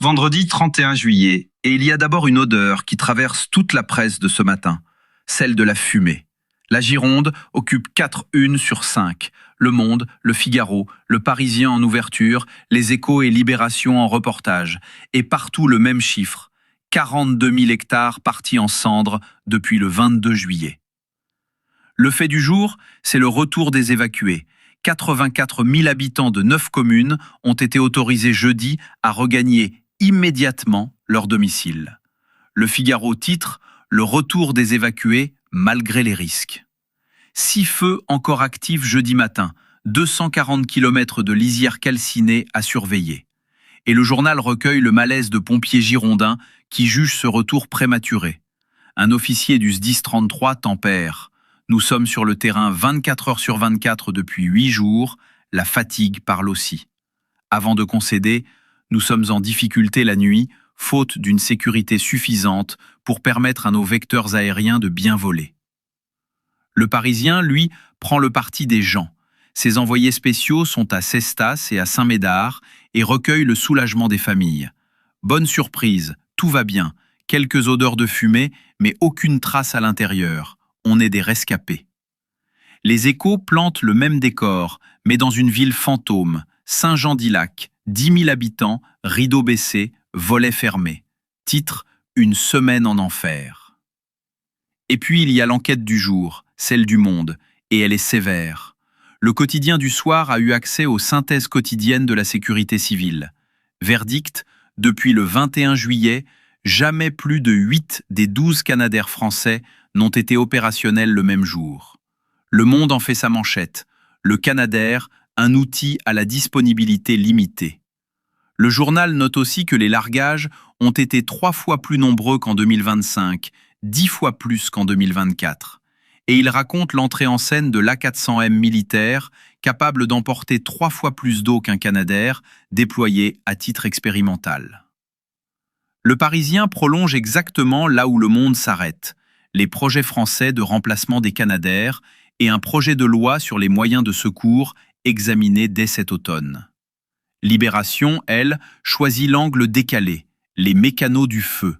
Vendredi 31 juillet, et il y a d'abord une odeur qui traverse toute la presse de ce matin, celle de la fumée. La Gironde occupe 4 unes sur 5. Le Monde, Le Figaro, Le Parisien en ouverture, Les Échos et Libération en reportage. Et partout le même chiffre, 42 000 hectares partis en cendres depuis le 22 juillet. Le fait du jour, c'est le retour des évacués. 84 000 habitants de 9 communes ont été autorisés jeudi à regagner immédiatement leur domicile. Le Figaro titre « Le retour des évacués malgré les risques ». 6 feux encore actifs jeudi matin, 240 km de lisières calcinées à surveiller. Et le journal recueille le malaise de pompiers girondins qui jugent ce retour prématuré. Un officier du SDIS 33 tempère. Nous sommes sur le terrain 24 heures sur 24 depuis 8 jours, la fatigue parle aussi. Avant de concéder, nous sommes en difficulté la nuit, faute d'une sécurité suffisante pour permettre à nos vecteurs aériens de bien voler. Le Parisien, lui, prend le parti des gens. Ses envoyés spéciaux sont à Cestas et à Saint-Médard et recueillent le soulagement des familles. Bonne surprise, tout va bien, quelques odeurs de fumée, mais aucune trace à l'intérieur. On est des rescapés. Les Échos plantent le même décor, mais dans une ville fantôme, Saint-Jean-d'Illac, 10 000 habitants, rideaux baissés, volets fermés. Titre « Une semaine en enfer ». Et puis il y a l'enquête du jour, celle du Monde, et elle est sévère. Le quotidien du soir a eu accès aux synthèses quotidiennes de la sécurité civile. Verdict, depuis le 21 juillet, jamais plus de 8 des 12 Canadair français n'ont été opérationnels le même jour. Le Monde en fait sa manchette. Le Canadair, un outil à la disponibilité limitée. Le journal note aussi que les largages ont été 3 fois plus nombreux qu'en 2025, 10 fois plus qu'en 2024. Et il raconte l'entrée en scène de l'A400M militaire, capable d'emporter 3 fois plus d'eau qu'un Canadair, déployé à titre expérimental. Le Parisien prolonge exactement là où le Monde s'arrête. Les projets français de remplacement des Canadair et un projet de loi sur les moyens de secours examiné dès cet automne. Libération, elle, choisit l'angle décalé, les mécanos du feu.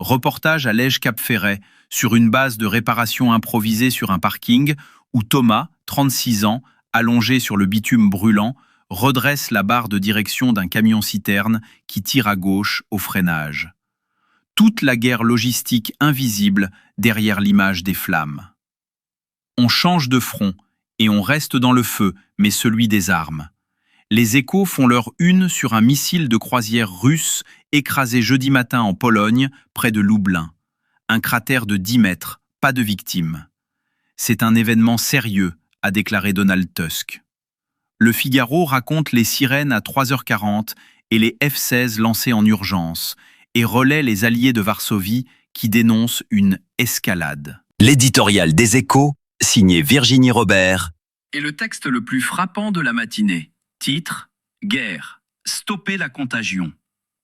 Reportage à Lège-Cap-Ferret, sur une base de réparation improvisée sur un parking, où Thomas, 36 ans, allongé sur le bitume brûlant, redresse la barre de direction d'un camion-citerne qui tire à gauche au freinage. Toute la guerre logistique invisible derrière l'image des flammes. On change de front, et on reste dans le feu, mais celui des armes. Les Échos font leur une sur un missile de croisière russe écrasé jeudi matin en Pologne, près de Lublin. Un cratère de 10 mètres, pas de victimes. C'est un événement sérieux, a déclaré Donald Tusk. Le Figaro raconte les sirènes à 3h40 et les F-16 lancés en urgence, et relaie les alliés de Varsovie qui dénoncent une escalade. L'éditorial des Échos, signé Virginie Robert. Et le texte le plus frappant de la matinée. Titre « Guerre. Stopper la contagion ».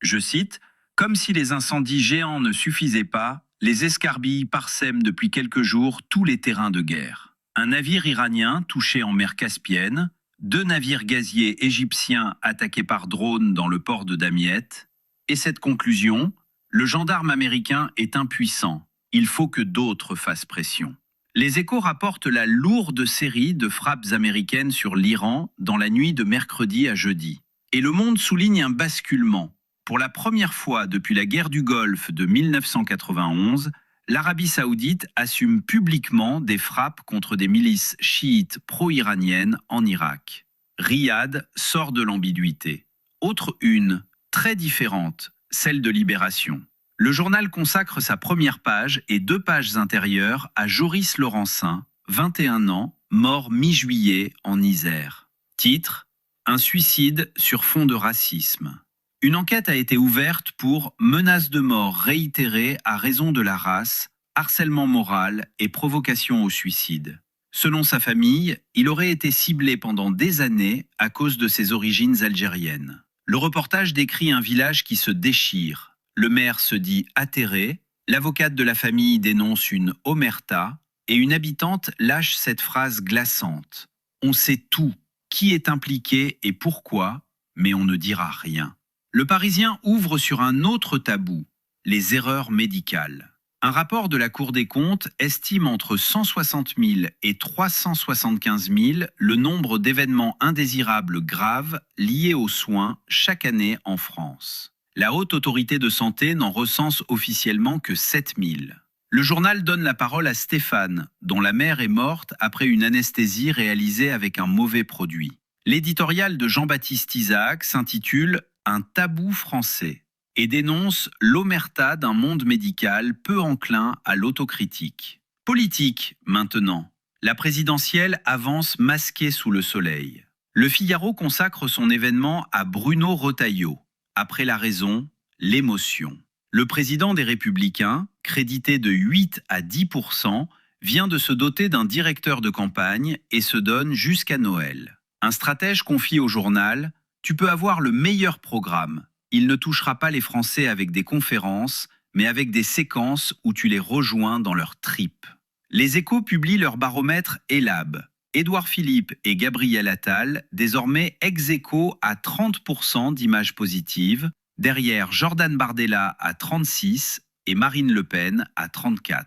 Je cite « Comme si les incendies géants ne suffisaient pas, les escarbilles parsèment depuis quelques jours tous les terrains de guerre. Un navire iranien touché en mer Caspienne, 2 navires gaziers égyptiens attaqués par drone dans le port de Damiette, et cette conclusion, le gendarme américain est impuissant, il faut que d'autres fassent pression. Les Échos rapportent la lourde série de frappes américaines sur l'Iran dans la nuit de mercredi à jeudi. Et Le Monde souligne un basculement. Pour la première fois depuis la guerre du Golfe de 1991, l'Arabie saoudite assume publiquement des frappes contre des milices chiites pro-iraniennes en Irak. Riyad sort de l'ambiguïté. Autre une, très différente, celle de Libération. Le journal consacre sa première page et 2 pages intérieures à Joris Laurencin, 21 ans, mort mi-juillet en Isère. Titre « Un suicide sur fond de racisme ». Une enquête a été ouverte pour menaces de mort réitérées à raison de la race, harcèlement moral et provocation au suicide. Selon sa famille, il aurait été ciblé pendant des années à cause de ses origines algériennes. Le reportage décrit un village qui se déchire. Le maire se dit atterré, l'avocate de la famille dénonce une omerta et une habitante lâche cette phrase glaçante. On sait tout, qui est impliqué et pourquoi, mais on ne dira rien. Le Parisien ouvre sur un autre tabou, les erreurs médicales. Un rapport de la Cour des comptes estime entre 160 000 et 375 000 le nombre d'événements indésirables graves liés aux soins chaque année en France. La Haute Autorité de Santé n'en recense officiellement que 7 000. Le journal donne la parole à Stéphane, dont la mère est morte après une anesthésie réalisée avec un mauvais produit. L'éditorial de Jean-Baptiste Isaac s'intitule « Un tabou français » et dénonce l'omerta d'un monde médical peu enclin à l'autocritique. Politique, maintenant. La présidentielle avance masquée sous le soleil. Le Figaro consacre son événement à Bruno Retailleau. Après la raison, l'émotion. Le président des Républicains, crédité de 8 à 10%, vient de se doter d'un directeur de campagne et se donne jusqu'à Noël. Un stratège confie au journal « Tu peux avoir le meilleur programme. Il ne touchera pas les Français avec des conférences, mais avec des séquences où tu les rejoins dans leur tripes. » Les Échos publient leur baromètre ELAB. Édouard Philippe et Gabriel Attal, désormais ex-aequo à 30% d'images positives, derrière Jordan Bardella à 36% et Marine Le Pen à 34%.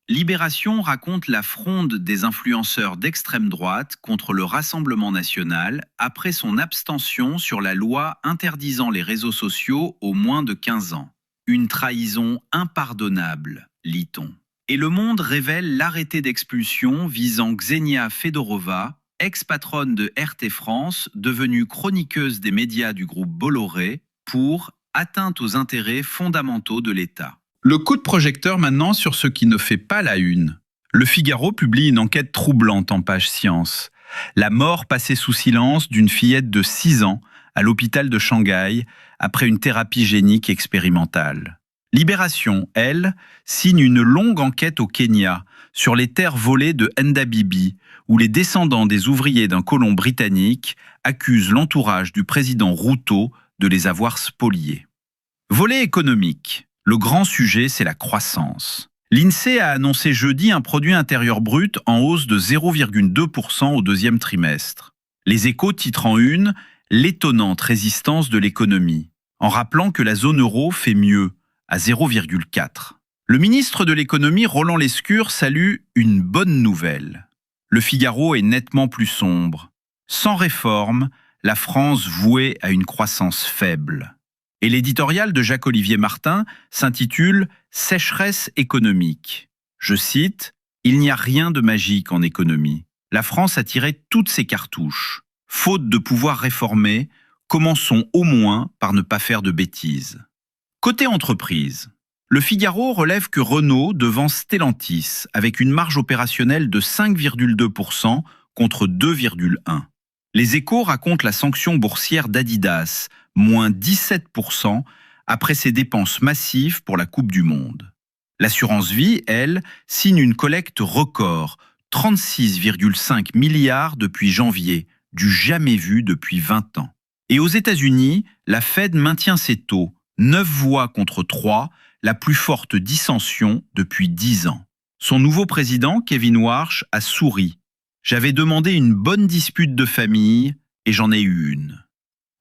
Libération raconte la fronde des influenceurs d'extrême droite contre le Rassemblement national après son abstention sur la loi interdisant les réseaux sociaux aux moins de 15 ans. Une trahison impardonnable, lit-on. Et Le Monde révèle l'arrêté d'expulsion visant Xenia Fedorova, ex-patronne de RT France, devenue chroniqueuse des médias du groupe Bolloré, pour atteinte aux intérêts fondamentaux de l'État. Le coup de projecteur maintenant sur ce qui ne fait pas la une. Le Figaro publie une enquête troublante en page science. La mort passée sous silence d'une fillette de 6 ans à l'hôpital de Shanghai après une thérapie génique expérimentale. Libération, elle, signe une longue enquête au Kenya sur les terres volées de Ndabibi, où les descendants des ouvriers d'un colon britannique accusent l'entourage du président Ruto de les avoir spoliés. Volet économique. Le grand sujet, c'est la croissance. L'INSEE a annoncé jeudi un produit intérieur brut en hausse de 0,2% au deuxième trimestre. Les Échos titrent en une « L'étonnante résistance de l'économie », en rappelant que la zone euro fait mieux, à 0,4. Le ministre de l'économie, Roland Lescure, salue une bonne nouvelle. Le Figaro est nettement plus sombre. Sans réforme, la France vouée à une croissance faible. Et l'éditorial de Jacques-Olivier Martin s'intitule « Sécheresse économique ». Je cite « Il n'y a rien de magique en économie. La France a tiré toutes ses cartouches. Faute de pouvoir réformer, commençons au moins par ne pas faire de bêtises. » Côté entreprise, le Figaro relève que Renault devance Stellantis avec une marge opérationnelle de 5,2% contre 2,1%. Les Échos racontent la sanction boursière d'Adidas, moins 17% après ses dépenses massives pour la Coupe du Monde. L'assurance vie, elle, signe une collecte record, 36,5 milliards depuis janvier, du jamais vu depuis 20 ans. Et aux États-Unis, la Fed maintient ses taux, 9 voix contre 3, la plus forte dissension depuis 10 ans. Son nouveau président, Kevin Warsh, a souri. J'avais demandé une bonne dispute de famille et j'en ai eu une.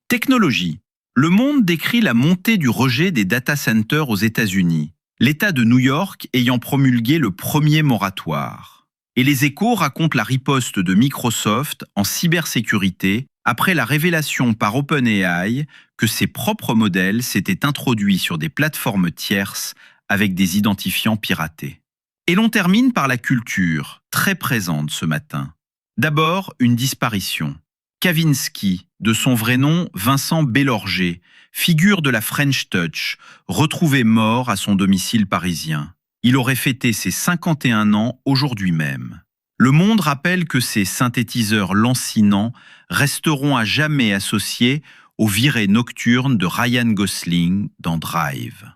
Technologie. Le Monde décrit la montée du rejet des data centers aux États-Unis, l'État de New York ayant promulgué le premier moratoire. Et les Échos racontent la riposte de Microsoft en cybersécurité après la révélation par OpenAI que ses propres modèles s'étaient introduits sur des plateformes tierces avec des identifiants piratés. Et l'on termine par la culture, très présente ce matin. D'abord, une disparition. Kavinsky, de son vrai nom Vincent Bélorger, figure de la French Touch, retrouvé mort à son domicile parisien. Il aurait fêté ses 51 ans aujourd'hui même. Le Monde rappelle que ces synthétiseurs lancinants resteront à jamais associés aux virées nocturnes de Ryan Gosling dans Drive.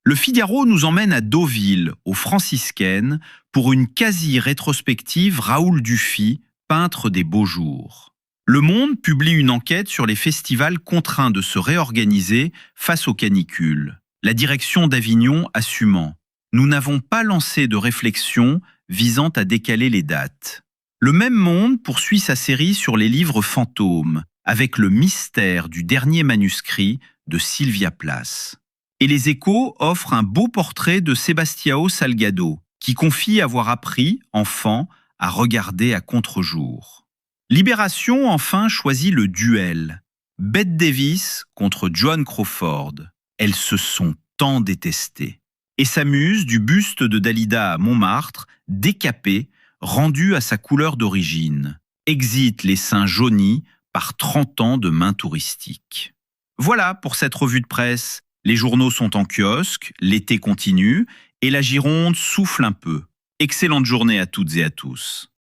Le Figaro nous emmène à Deauville, aux Franciscaines, pour une quasi-rétrospective Raoul Dufy, peintre des beaux jours. Le Monde publie une enquête sur les festivals contraints de se réorganiser face aux canicules. La direction d'Avignon assumant. Nous n'avons pas lancé de réflexion visant à décaler les dates. Le Même Monde poursuit sa série sur les livres fantômes, avec le mystère du dernier manuscrit de Sylvia Plath. Et les Échos offrent un beau portrait de Sebastião Salgado, qui confie avoir appris, enfant, à regarder à contre-jour. Libération, enfin, choisit le duel. Bette Davis contre Joan Crawford. Elles se sont tant détestées. Et s'amuse du buste de Dalida à Montmartre, décapé, rendu à sa couleur d'origine. Exit les seins jaunis par 30 ans de main touristique. Voilà pour cette revue de presse. Les journaux sont en kiosque, l'été continue et la Gironde souffle un peu. Excellente journée à toutes et à tous.